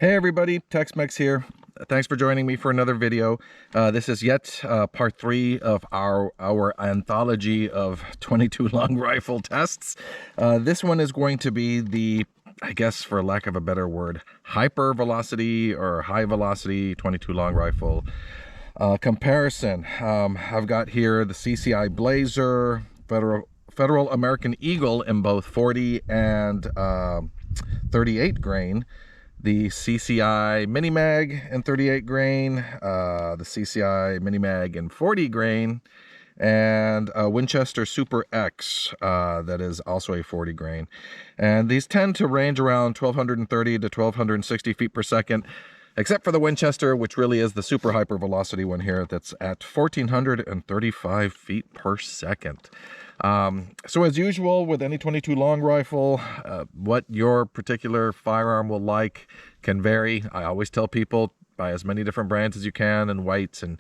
Hey everybody, Tex-Mex here. Thanks for joining me for another video. This is yet part 3 of our anthology of 22 long rifle tests. This one is going to be the, I guess for lack of a better word, hyper velocity or high velocity 22 long rifle comparison. I've got here the CCI Blazer, Federal American Eagle in both 40 and 38 grain, the CCI Mini-Mag in 38 grain, the CCI Mini-Mag in 40 grain, and a Winchester Super X that is also a 40 grain. And these tend to range around 1230 to 1260 feet per second, except for the Winchester, which really is the super hyper velocity one here, that's at 1435 feet per second. So as usual with any 22 long rifle, what your particular firearm will like can vary. I always tell people buy as many different brands as you can and weights and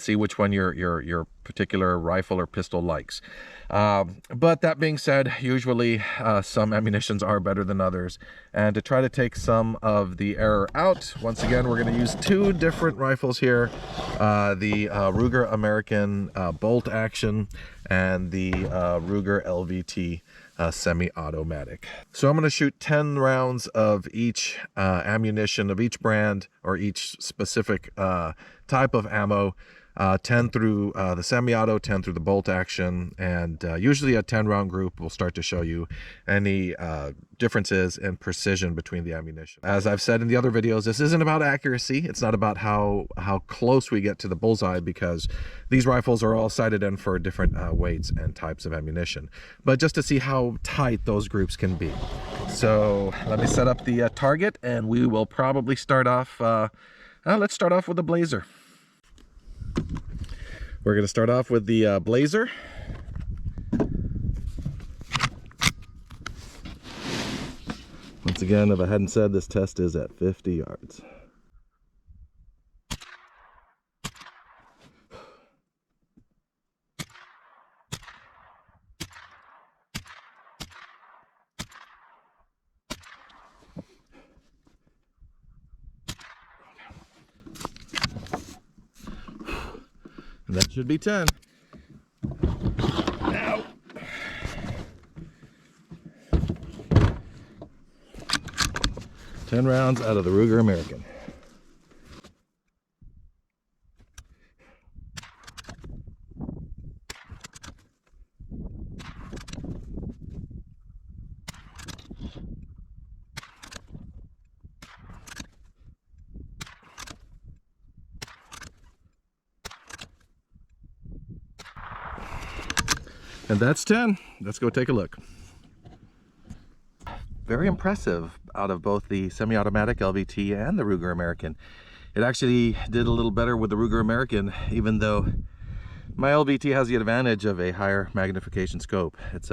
see which one your particular rifle or pistol likes. But that being said, usually some ammunitions are better than others, and to try to take some of the error out, once again we're going to use two different rifles here, the Ruger American bolt action and the Ruger LVT semi-automatic. So I'm going to shoot 10 rounds of each ammunition of each brand or each specific type of ammo, 10 through the semi-auto, 10 through the bolt action, and usually a 10-round group will start to show you any differences in precision between the ammunition. As I've said in the other videos, this isn't about accuracy. It's not about how close we get to the bullseye, because these rifles are all sighted in for different weights and types of ammunition, but just to see how tight those groups can be. So let me set up the target, and we will probably start off, let's start off with the Blazer. We're going to start off with the Blazer. Once again, if I hadn't said, this test is at 50 yards. And that should be 10. Ow. 10 rounds out of the Ruger American. And that's 10. Let's go take a look. Very impressive out of both the semi-automatic LVT and the Ruger American. It actually did a little better with the Ruger American, even though my LVT has the advantage of a higher magnification scope. It's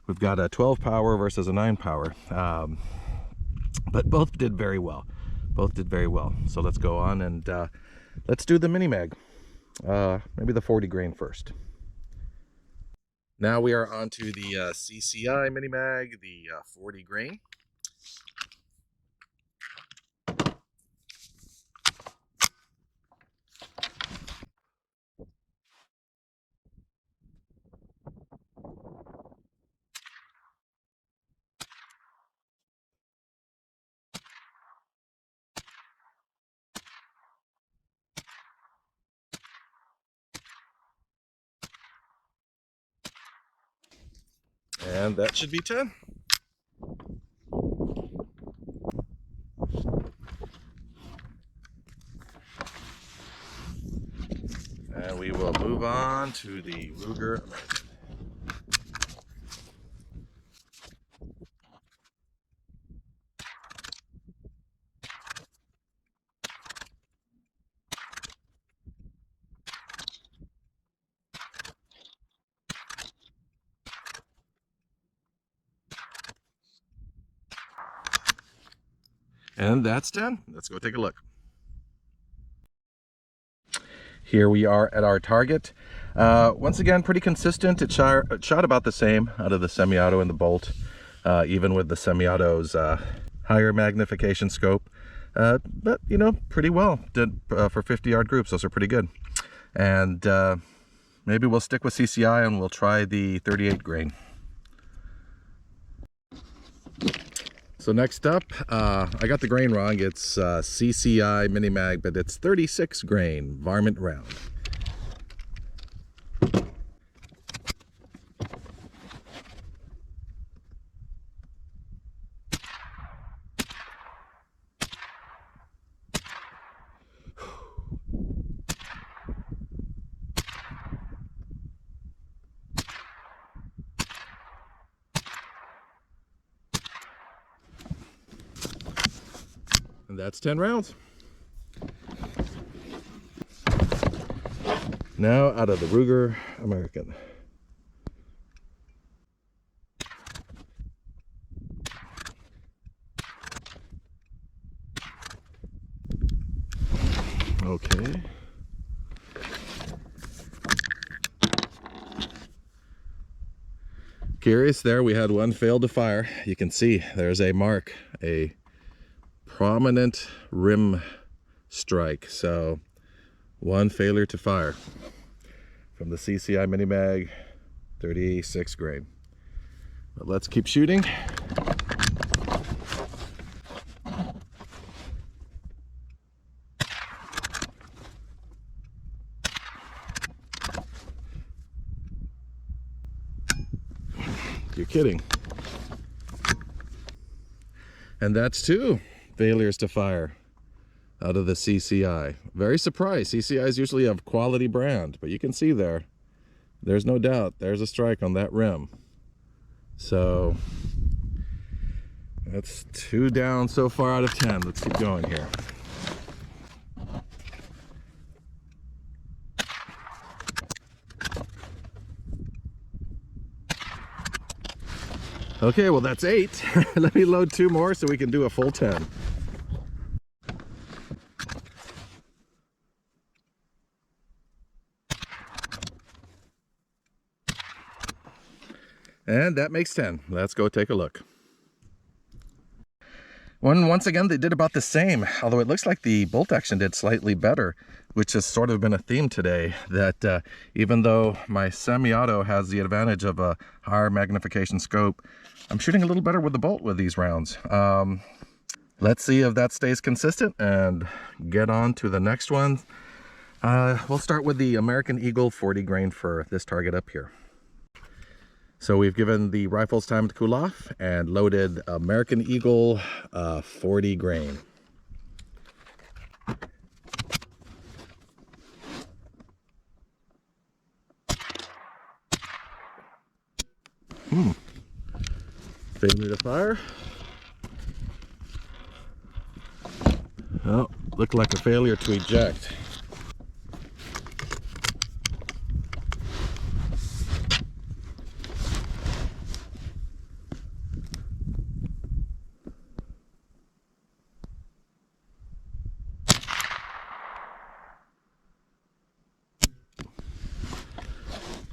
we've got a 12 power versus a 9 power, but both did very well. Both did very well. So let's go on and let's do the Mini-Mag. Maybe the 40 grain first. Now we are on to the CCI Mini-Mag, the 40 grain. And that should be 10. And we will move on to the Ruger American. And that's 10. Let's go take a look. Here we are at our target. Once again, pretty consistent. It shot about the same out of the semi-auto and the bolt, even with the semi-auto's higher magnification scope. But you know, pretty well. Did for 50-yard groups. Those are pretty good. And maybe we'll stick with CCI and we'll try the 38 grain. So next up, I got the grain wrong. It's CCI Mini-Mag, but it's 36 grain, varmint round. And that's 10 rounds. Now out of the Ruger American. Okay. Curious, there we had one failed to fire. You can see there's a mark, a prominent rim strike. So one failure to fire from the CCI Mini-Mag 36 grain. But let's keep shooting. You're kidding. And that's 2 failures to fire out of the CCI. Very surprised. CCI's usually a quality brand, but you can see there's no doubt there's a strike on that rim. So that's 2 down so far out of 10. Let's keep going here. Okay, well that's 8. Let me load 2 more so we can do a full 10. And that makes 10. Let's go take a look. Once again, they did about the same, although it looks like the bolt action did slightly better, which has sort of been a theme today, that even though my semi-auto has the advantage of a higher magnification scope, I'm shooting a little better with the bolt with these rounds. Let's see if that stays consistent and get on to the next one. We'll start with the American Eagle 40 grain for this target up here. So we've given the rifles time to cool off and loaded American Eagle 40 grain. Failure to fire. Oh, looked like a failure to eject.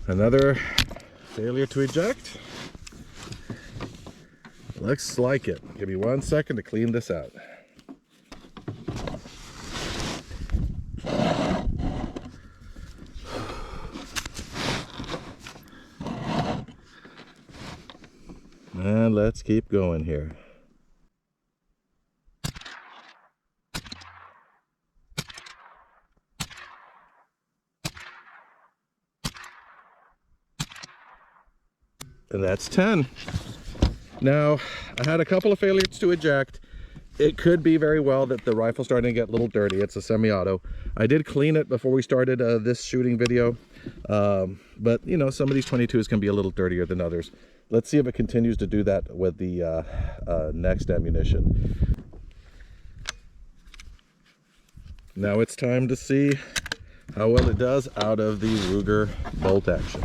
Another failure to eject. Looks like it. Give me 1 second to clean this out. And let's keep going here. And that's 10. Now, I had a couple of failures to eject. It could be very well that the rifle's starting to get a little dirty. It's a semi-auto. I did clean it before we started this shooting video. But, you know, some of these 22s can be a little dirtier than others. Let's see if it continues to do that with the next ammunition. Now it's time to see how well it does out of the Ruger bolt action.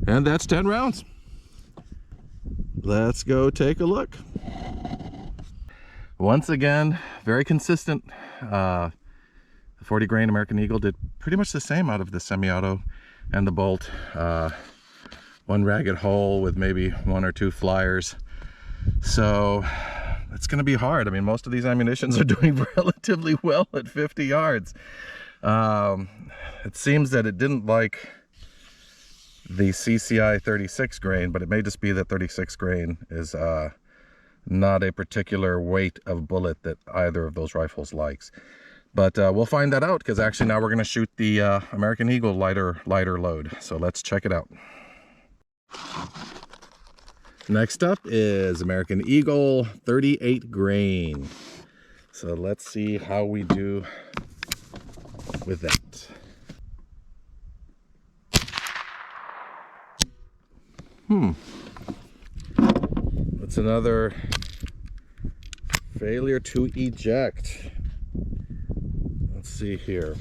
And that's 10 rounds. Let's go take a look. Once again, very consistent. The 40 grain American Eagle did pretty much the same out of the semi-auto and the bolt. One ragged hole with maybe 1 or 2 flyers. So it's going to be hard. I mean, most of these ammunitions are doing relatively well at 50 yards. It seems that it didn't like the CCI 36 grain, but it may just be that 36 grain is not a particular weight of bullet that either of those rifles likes. But we'll find that out, because actually now we're going to shoot the American Eagle lighter load. So let's check it out. Next up is American Eagle 38 grain. So let's see how we do with that. That's another failure to eject. Let's see here.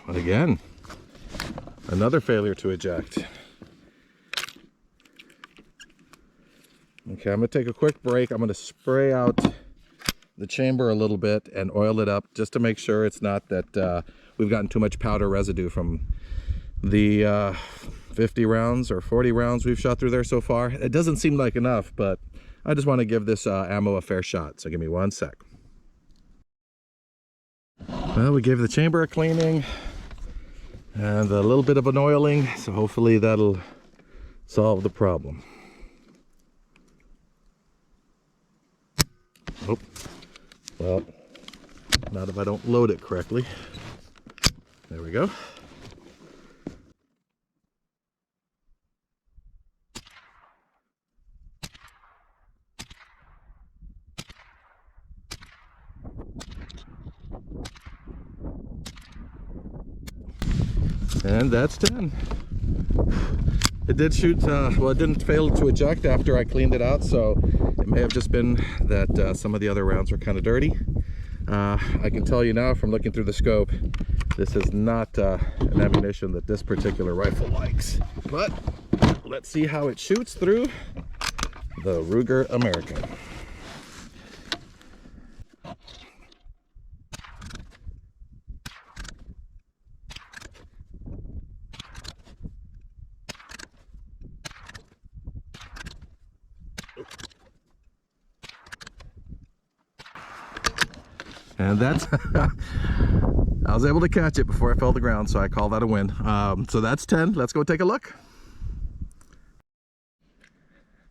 Again, another failure to eject. Okay, I'm going to take a quick break. I'm going to spray out the chamber a little bit and oil it up just to make sure it's not that we've gotten too much powder residue from the 50 rounds or 40 rounds we've shot through there so far. It doesn't seem like enough, but I just want to give this ammo a fair shot. So give me 1 sec. Well, we gave the chamber a cleaning and a little bit of an oiling, so hopefully that'll solve the problem. Oh, well, not if I don't load it correctly. There we go. And that's 10. It did shoot, well, it didn't fail to eject after I cleaned it out, so it may have just been that some of the other rounds were kind of dirty. I can tell you now from looking through the scope, this is not an ammunition that this particular rifle likes. But let's see how it shoots through the Ruger American. And that's, I was able to catch it before I fell to the ground, so I call that a win. So that's 10. Let's go take a look.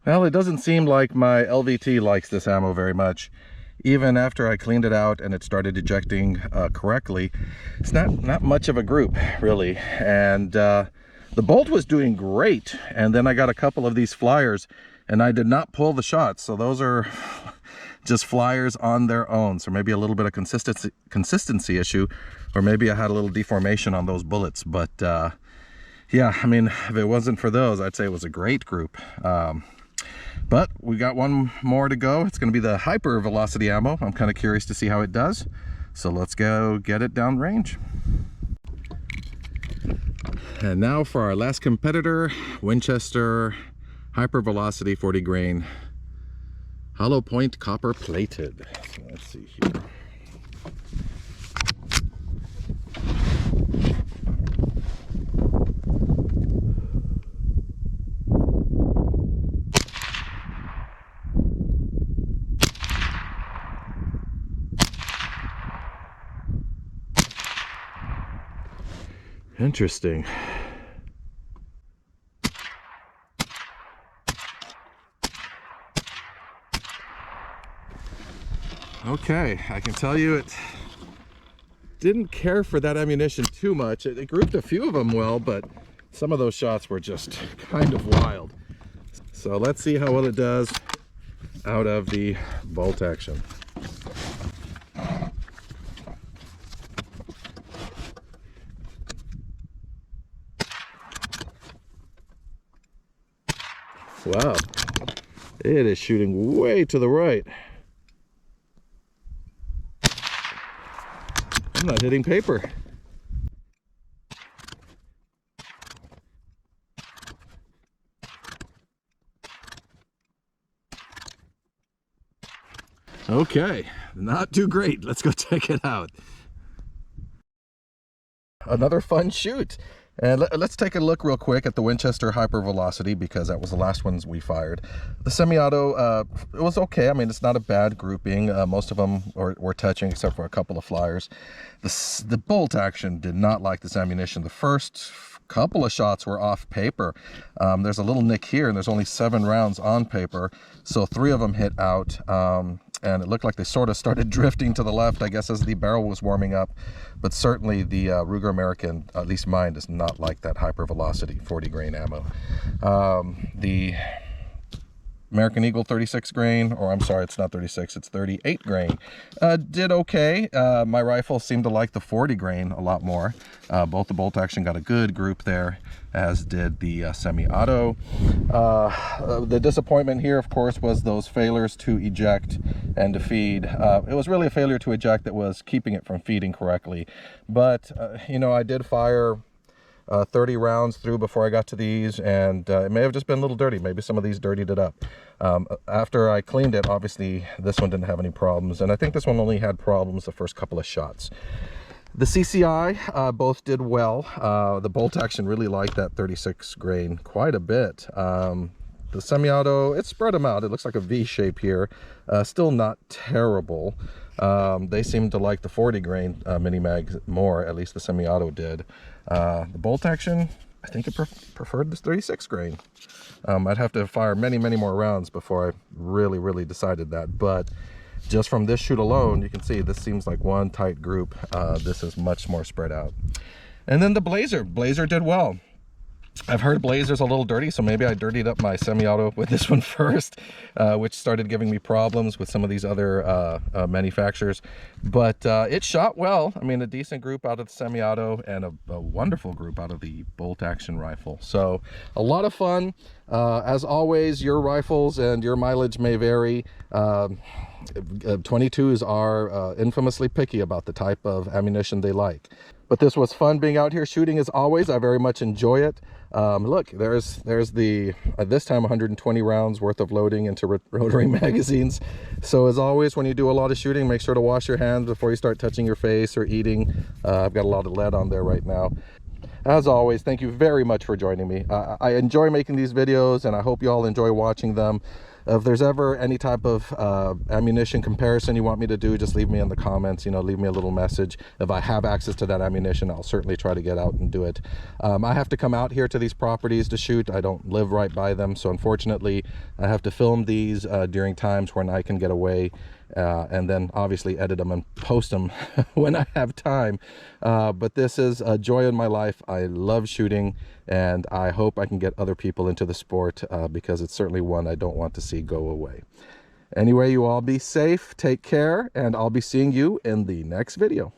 Well, it doesn't seem like my LVT likes this ammo very much. Even after I cleaned it out and it started ejecting correctly, it's not much of a group, really. And the bolt was doing great. And then I got a couple of these flyers, and I did not pull the shots. So those are just flyers on their own. So maybe a little bit of consistency issue, or maybe I had a little deformation on those bullets. But yeah, I mean, if it wasn't for those, I'd say it was a great group. But we got one more to go. It's going to be the hyper velocity ammo. I'm kind of curious to see how it does. So let's go get it down range. And now for our last competitor, Winchester hyper velocity 40 grain. Hollow point copper plated. So let's see here. Interesting. Okay, I can tell you it didn't care for that ammunition too much. It grouped a few of them well, but some of those shots were just kind of wild. So let's see how well it does out of the bolt action. Wow, it is shooting way to the right. I'm not hitting paper. Okay, not too great. Let's go check it out. Another fun shoot. And let's take a look real quick at the Winchester Hypervelocity, because that was the last ones we fired. The semi-auto, it was okay. I mean, it's not a bad grouping. Most of them were touching, except for a couple of flyers. The bolt action did not like this ammunition. The first couple of shots were off paper. There's a little nick here, and there's only 7 rounds on paper, so 3 of them hit out. And it looked like they sort of started drifting to the left, I guess, as the barrel was warming up. But certainly the Ruger American, at least mine, does not like that Hypervelocity 40 grain ammo. The American Eagle 36 grain, or I'm sorry, it's not 36, it's 38 grain, did okay. My rifle seemed to like the 40 grain a lot more. Both the bolt action got a good group there, as did the semi-auto. The disappointment here, of course, was those failures to eject and to feed. It was really a failure to eject that was keeping it from feeding correctly. But, you know, I did fire 30 rounds through before I got to these, and it may have just been a little dirty. Maybe some of these dirtied it up. After I cleaned it, obviously this one didn't have any problems, and I think this one only had problems the first couple of shots. The CCI both did well. The bolt action really liked that 36 grain quite a bit. The semi-auto, it spread them out. It looks like a V shape here. Still not terrible. They seem to like the 40 grain Mini-Mag more, at least the semi-auto did. The bolt action, I think it preferred this 36 grain. I'd have to fire many more rounds before I really decided that, but just from this shoot alone, you can see this seems like one tight group. This is much more spread out. And then the Blazer did well. I've heard Blazer's a little dirty, so maybe I dirtied up my semi-auto with this one first, which started giving me problems with some of these other manufacturers. But it shot well. I mean, a decent group out of the semi-auto and a wonderful group out of the bolt-action rifle. So a lot of fun. As always, your rifles and your mileage may vary. 22s are infamously picky about the type of ammunition they like. But this was fun being out here shooting as always. I very much enjoy it. Look, there's the, this time 120 rounds worth of loading into rotary magazines. So as always, when you do a lot of shooting, make sure to wash your hands before you start touching your face or eating. I've got a lot of lead on there right now. As always, thank you very much for joining me. I enjoy making these videos, and I hope you all enjoy watching them. If there's ever any type of ammunition comparison you want me to do, just leave me in the comments, you know, leave me a little message. If I have access to that ammunition, I'll certainly try to get out and do it. I have to come out here to these properties to shoot. I don't live right by them, so unfortunately I have to film these during times when I can get away, and then obviously edit them and post them when I have time. But this is a joy in my life. I love shooting, and I hope I can get other people into the sport, because it's certainly one I don't want to see go away. Anyway, you all be safe, take care, and I'll be seeing you in the next video.